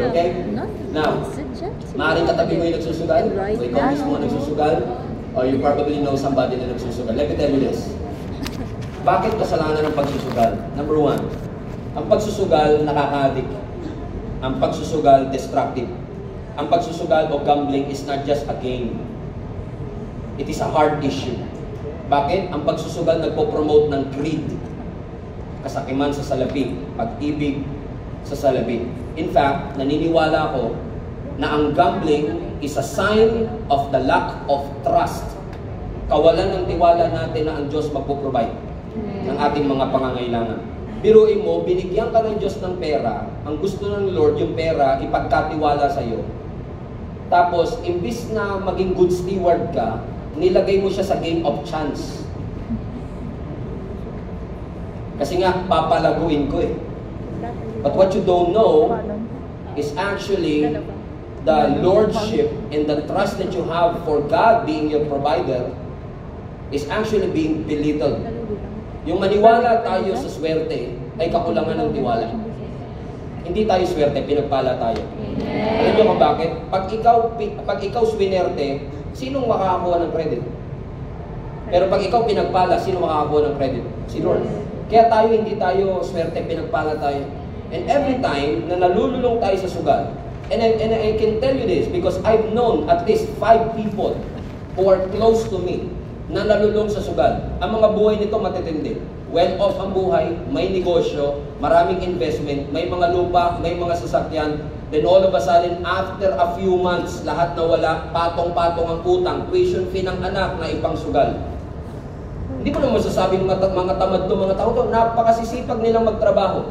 Okay? Now, maaaring katabi mo yung nagsusugal, o ikaw mismo ang nagsusugal, or you probably know somebody na nagsusugal. Let me tell you this. Bakit kasalanan ng pagsusugal? Number one, ang pagsusugal nakaka-addict. Ang pagsusugal destructive. Ang pagsusugal o gambling is not just a game. It is a heart issue. Bakit? Ang pagsusugal nagpo-promote ng greed. Kasakiman sa salapi, pag-ibig sa salapi. In fact, naniniwala ako na ang gambling is a sign of the lack of trust. Kawalan ng tiwala natin na ang Diyos magpo-provide ng ating mga pangangailangan. Biruin mo, binigyan ka ng Diyos ng pera, ang gusto ng Lord, yung pera, ipagkatiwala sa iyo. Tapos, imbis na maging good steward ka, nilagay mo siya sa game of chance. Kasi nga, papalaguin ko eh. But what you don't know is actually the lordship and the trust that you have for God being your provider is actually being belittled. Yung maniwala tayo sa swerte ay kakulangan ng tiwala. Hindi tayo swerte, pinagpala tayo. Alam niyo kung bakit? Pag ikaw swinerte, sinong makakakuha ng credit? Pero pag ikaw pinagpala, sino makakakuha ng credit? Si Lord. Kaya tayo, hindi tayo swerte, pinagpala tayo. And every time na nalululong tayo sa sugal, and I can tell you this because I've known at least 5 people who are close to me na nalulong sa sugal. Ang mga buhay nito matitindi. Well-off ang buhay, may negosyo, maraming investment, may mga lupa, may mga sasakyan. Then all of a sudden, after a few months, lahat nawala, patong-patong ang utang, tuition fee ng anak na ipang sugal. Hindi ko naman masasabing mga tamad to, mga tao to, napakasisipag nilang magtrabaho.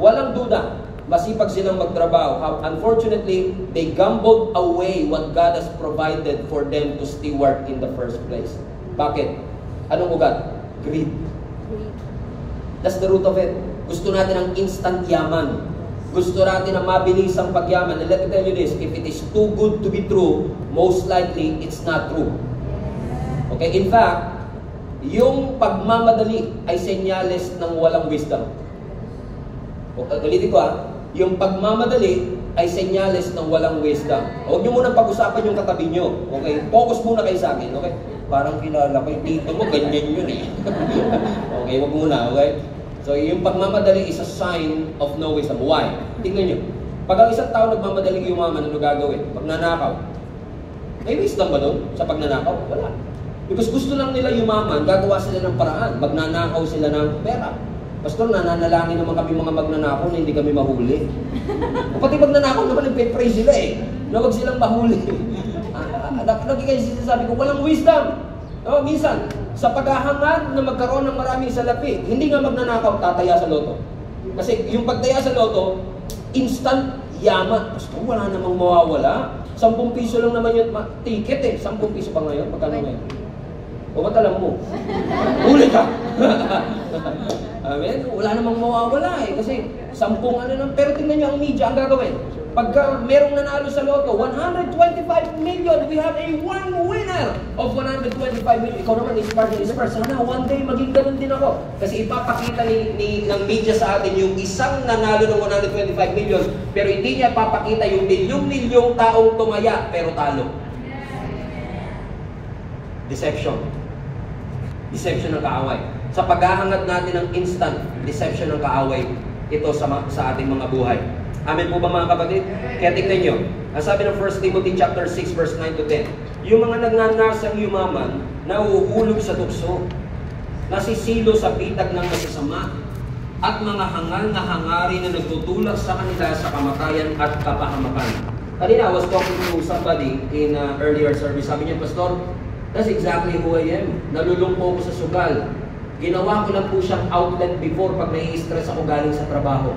Walang duda, masipag silang magtrabaho. Unfortunately, they gambled away what God has provided for them to steward in the first place. Bakit? Anong ugat? Greed. That's the root of it. Gusto natin ang instant yaman. Gusto natin ang mabilisang pagyaman. And let me tell you this, if it is too good to be true, most likely, it's not true. Okay? In fact, yung pagmamadali ay senyales ng walang wisdom. Ulitin ko yung pagmamadali ay senyales ng walang wisdom. Huwag nyo munang pag-usapan yung katabi nyo. Okay? Focus muna kayo sa akin. Okay? Parang kilala ko yung tito mo, ganyan yun eh. Okay, wag muna. Okay? So, yung pagmamadali is a sign of no wisdom. Why? Tingnan nyo. Pag ang isang tao nagmamadaling yumaman, ano gagawin? Magnanakaw. May wisdom ba doon sa pagnanakaw? Wala. Because gusto lang nila yumaman, gagawa sila ng paraan. Magnanakaw sila ng pera. Pastor, nananalangin naman kami mga magnanakaw na hindi kami mahuli. O pati magnanakaw naman, nagpe-pray sila eh. Na wag silang mahuli. Lagi kayo sinasabi ko, walang wisdom. No, minsan, sa paghahangad na magkaroon ng maraming salapi, hindi nga magnanakaw, tataya sa loto. Kasi yung pagtaya sa loto, instant yaman. Pastor, wala namang mawawala. 10 piso lang naman yung ticket eh. 10 piso pa ngayon? Pagkano ngayon? O ba't alam mo? Huli ka! Amen? Wala namang mawawala eh. Kasi 10 ano lang. Pero tingnan nyo ang media ang gagawin. Pagka merong nanalo sa loto, 125 million, we have a one winner of 125 million. Ikaw naman, inspired. Sana one day maging ganun din ako. Kasi ipapakita ng media sa atin yung isang nanalo ng 125 million, pero hindi niya papakita yung milyong-milyong taong tumaya, pero talo. Deception. Deception ng kaaway. Sa paghahangad natin ng instant, deception ng kaaway, ito sa ating mga buhay. Amen po ba mga kapatid? Kaya tingnan nyo, ang sabi ng 1 Timothy chapter 6 verse 9 to 10, yung mga nagnanasang yumaman, nauhulog sa tukso, nasisilo sa pitag ng masasama, at mga hangal na hangarin na nagtutulak sa kanila sa kamatayan at kapahamakan. Kanina, I was talking to somebody in earlier service. Sabi niya, Pastor, that's exactly who I am. Nalulung po ako sa sugal. Ginawa ko lang po siyang outlet before pag nai-stress ako galing sa trabaho.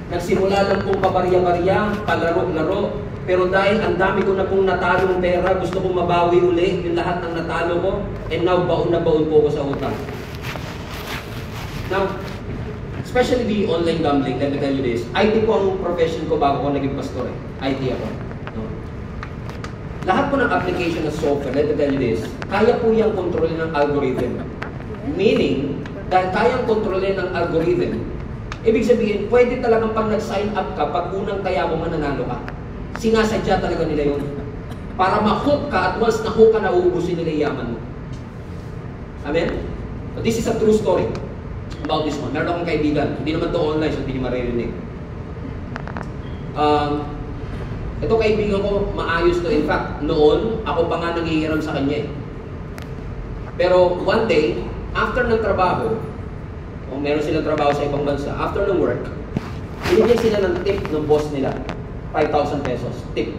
Nagsimula lang pong pabarya-barya, palaro-laro, pero dahil ang dami ko na pong natalong pera, gusto kong mabawi uli yung lahat ng natalo ko, and now baon na baon po ako sa utang. Now, especially the online gambling, let me tell you this, IT po ang profession ko bago ko naging pastor eh. IT ako. No? Lahat po ng application na software, let me tell you this, kaya po yung kontrolin ng algorithm. Meaning, dahil kayang kontrolin ng algorithm, ibig sabihin, pwede talagang pag nag-sign up ka, pag unang taya mo mananalo ka. Sinasadya talaga nila yun. Para ma-hook ka, at once na-hook ka, nauubusin nila yung yaman mo. Amen? So this is a true story about this one. Meron akong kaibigan, hindi naman to online, so hindi niyo maririnig. Ito kaibigan ko, maayos to. In fact, noon, ako pa nga nangihiram sa kanya eh. Pero one day, after ng trabaho, o meron silang trabaho sa ibang bansa, after ng work, binigyan sila ng tip ng boss nila. 5,000 pesos, tip.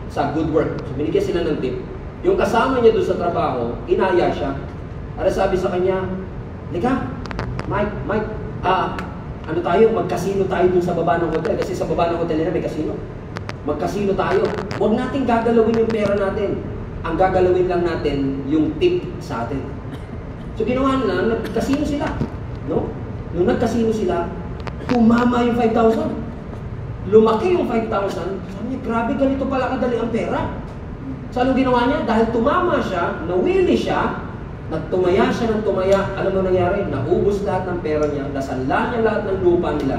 Sa good work. So binigyan sila ng tip. Yung kasama niya doon sa trabaho, inaya siya. Para sabi sa kanya, Lika, Mike, ano tayo, magkasino tayo dun sa baba ng hotel. Kasi sa baba ng hotel nila may kasino. Magkasino tayo. Huwag natin gagalawin yung pera natin. Ang gagalawin lang natin yung tip sa atin. So ginawa nila, nagkasino sila. No? Nung nagkasino sila, tumama yung 5,000. Lumaki yung 5,000. Sabi niya, grabe, ganito pala kadali ang pera. So anong ginawa niya? Dahil tumama siya, nawili siya, nagtumaya siya ng tumaya, alam mo nangyari? Naubos lahat ng pera niya, nasanla niya lahat ng lupa nila.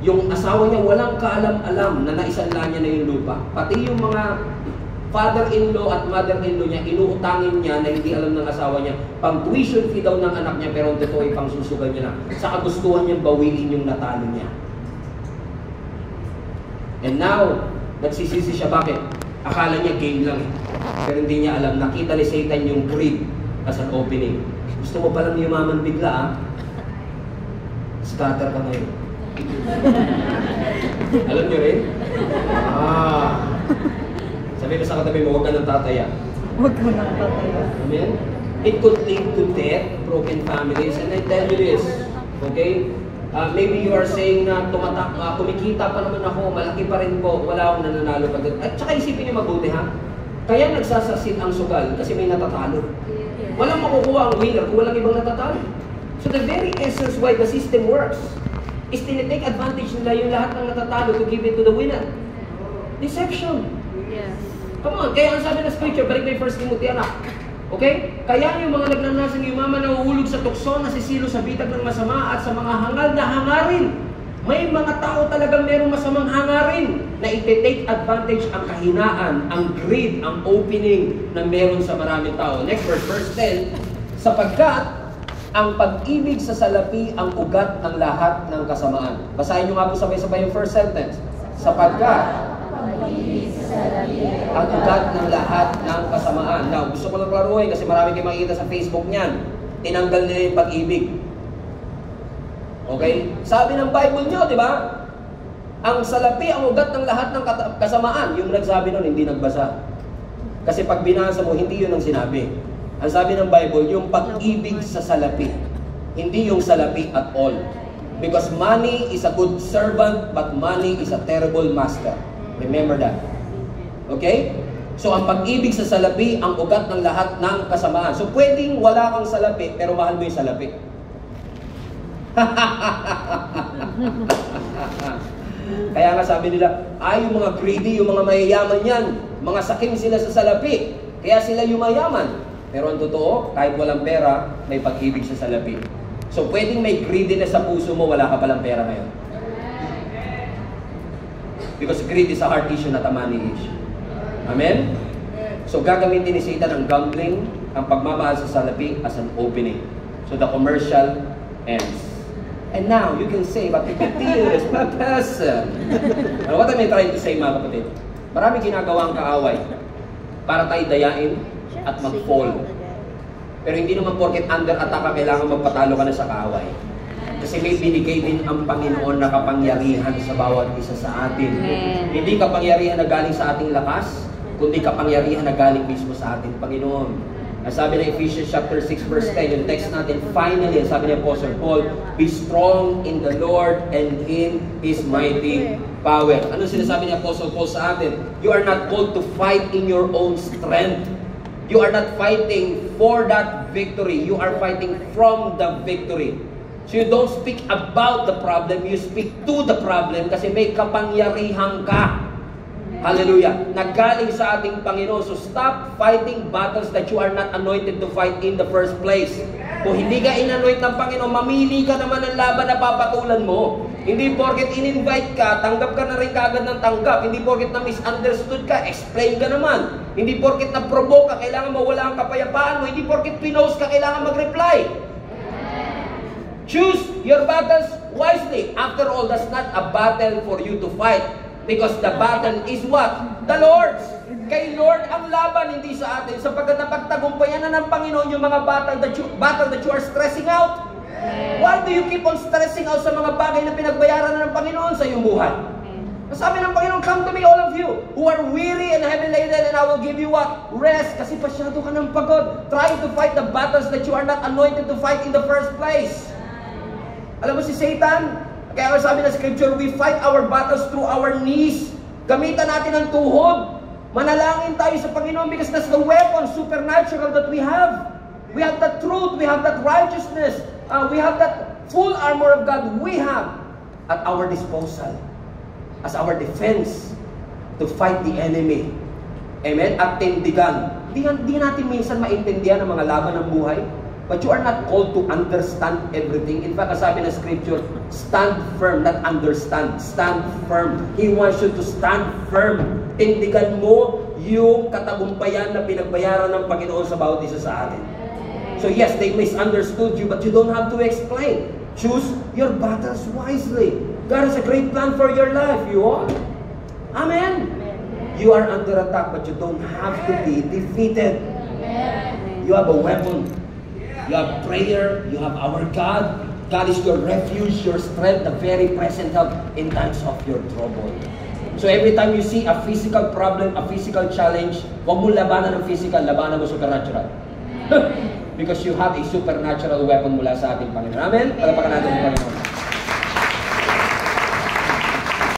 Yung asawa niya walang kaalam-alam na naisanla niya na yung lupa. Pati yung mga father-in-law at mother-in-law niya, inuutangin niya na hindi alam ng asawa niya, pang tuition fee daw ng anak niya, pero ang totoo ay pang susugal niya na. Sa kagustuhan niyang bawiin yung natalo niya. And now, nagsisisi siya. Bakit? Akala niya game lang eh. Pero hindi niya alam. Nakita ni Satan yung greed as an opening. Gusto mo palang yumaman bigla ah? Scatter ka ngayon. Alam niyo rin? Sabi ko sa katabi mo, huwag ka ng tataya. Huwag ka ng tataya. Amen? It could lead to death, broken families, and I tell you this, okay? Maybe you are saying na kumikita pa naman ako, malaki pa rin po, wala akong nananalo pa. At saka isipin niyo mabuti ha, kaya nagsasaksin ang sugal kasi may natatalo. Walang makukuha ang winner kung walang ibang natatalo. So the very essence why the system works is tinitake advantage nila yung lahat ng natatalo to give it to the winner. Deception. Yes. Come on, kaya ang sabi ng scripture, balik na yung 1 Timothy anak. Okay? Kaya yung mga nagnanasang yumaman na uhulog sa tukso, nasisilo sa bitag ng masama at sa mga hangal na hangarin. May mga tao talagang merong masamang hangarin na iti-take advantage ang kahinaan, ang greed, ang opening na meron sa maraming tao. Next verse, verse 10, sapagkat ang pag-ibig sa salapi ang ugat ng lahat ng kasamaan. Basahin nyo nga po sabay-sabay yung first sentence. Sapagkat ang ugat ng lahat ng kasamaan. Now, gusto ko lang klaruhin kasi marami kayong makikita sa Facebook niyan. Tinanggal nila yung pag-ibig. Okay? Sabi ng Bible nyo, di ba? Ang salapi, ang ugat ng lahat ng kasamaan. Yung nagsabi nun, hindi nagbasa. Kasi pag binasa mo, hindi yun ang sinabi. Ang sabi ng Bible, yung pag-ibig sa salapi. Hindi yung salapi at all. Because money is a good servant, but money is a terrible master. Remember that. Okay? So, ang pag-ibig sa salapi, ang ugat ng lahat ng kasamaan. So, pwedeng wala kang salapi, pero mahal mo yung salapi. Kaya nga sabi nila, yung mga greedy, yung mga mayayaman yan, mga sakim sila sa salapi. Kaya sila yumayaman. Pero ang totoo, kahit walang pera, may pag-ibig sa salapi. So, pwedeng may greediness sa puso mo, wala ka palang pera ngayon. Because greed is a heart issue, not a money issue. Amen? So gagamitin ni Satan ang gambling, ang pagmamahal sa salapi as an opening. So the commercial ends. And now, you can say, but if it is my person. What am I trying to say mga kapatid? Marami ginagawang kaaway para tayo dayain at mag-fall. Pero hindi naman porket under attack ka, kailangan magpatalo ka na sa kaaway. Kasi may binigay din ang Panginoon na kapangyarihan sa bawat isa sa atin. Hindi kapangyarihan na galing sa ating lakas, kundi kapangyarihan na galing mismo sa ating Panginoon. Sabi ng Ephesians chapter 6 verse 10, yung text natin, finally, sabi ni Apostle Paul, be strong in the Lord and in His mighty power. Ano sinasabi ni Apostle Paul sa atin? You are not called to fight in your own strength. You are not fighting for that victory. You are fighting from the victory. So you don't speak about the problem, you speak to the problem kasi may kapangyarihan ka. Hallelujah. Nagaling sa ating Panginoon. So stop fighting battles that you are not anointed to fight in the first place. Kung hindi ka in-anoint ng Panginoon, mamili ka naman ng laban na papatulan mo. Hindi porket in-invite ka, tanggap ka na rin kagad ng tanggap. Hindi porket na misunderstood ka, explain ka naman. Hindi porket na-provoke ka, kailangan mawala ang kapayapaan mo. Hindi porket pinost ka, kailangan mag-reply. Choose your battles wisely. After all, that's not a battle for you to fight. Because the battle is what? The Lord's. Kay Lord ang laban, hindi sa atin. Sapagkat napagtagumpayan na ng Panginoon yung mga battle that you are stressing out. Why do you keep on stressing out sa mga bagay na pinagbayaran na ng Panginoon sa iyong buhay? Sabi ng Panginoon, come to me all of you who are weary and heavy laden and I will give you what? Rest. Kasi pasyado ka ng pagod. Trying to fight the battles that you are not anointed to fight in the first place. Alam mo si Satan, kaya sabi ng scripture, we fight our battles through our knees. Gamitan natin ang tuhod. Manalangin tayo sa Panginoon because that's the weapon, supernatural that we have. We have that truth, we have that righteousness, we have that full armor of God we have at our disposal as our defense to fight the enemy. Amen? At tindigan. Di natin minsan maintindihan ang mga laban ng buhay. But you are not called to understand everything. In fact, sabi ng scripture, stand firm, not understand. Stand firm. He wants you to stand firm. Tindigan mo yung katagumpayan na pinagbayaran ng Panginoon sa bawat isa sa atin. So yes, they misunderstood you, but you don't have to explain. Choose your battles wisely. God has a great plan for your life. You are. Amen. You are under attack, but you don't have to be defeated. You have a weapon. You have prayer, you have our God. God is your refuge, your strength, the very present help in times of your trouble. So every time you see a physical problem, a physical challenge, huwag mo labanan ng physical, labanan mo supernatural. Because you have a supernatural weapon mula sa ating Panginoon. Amen? Palapakan natin ang Panginoon.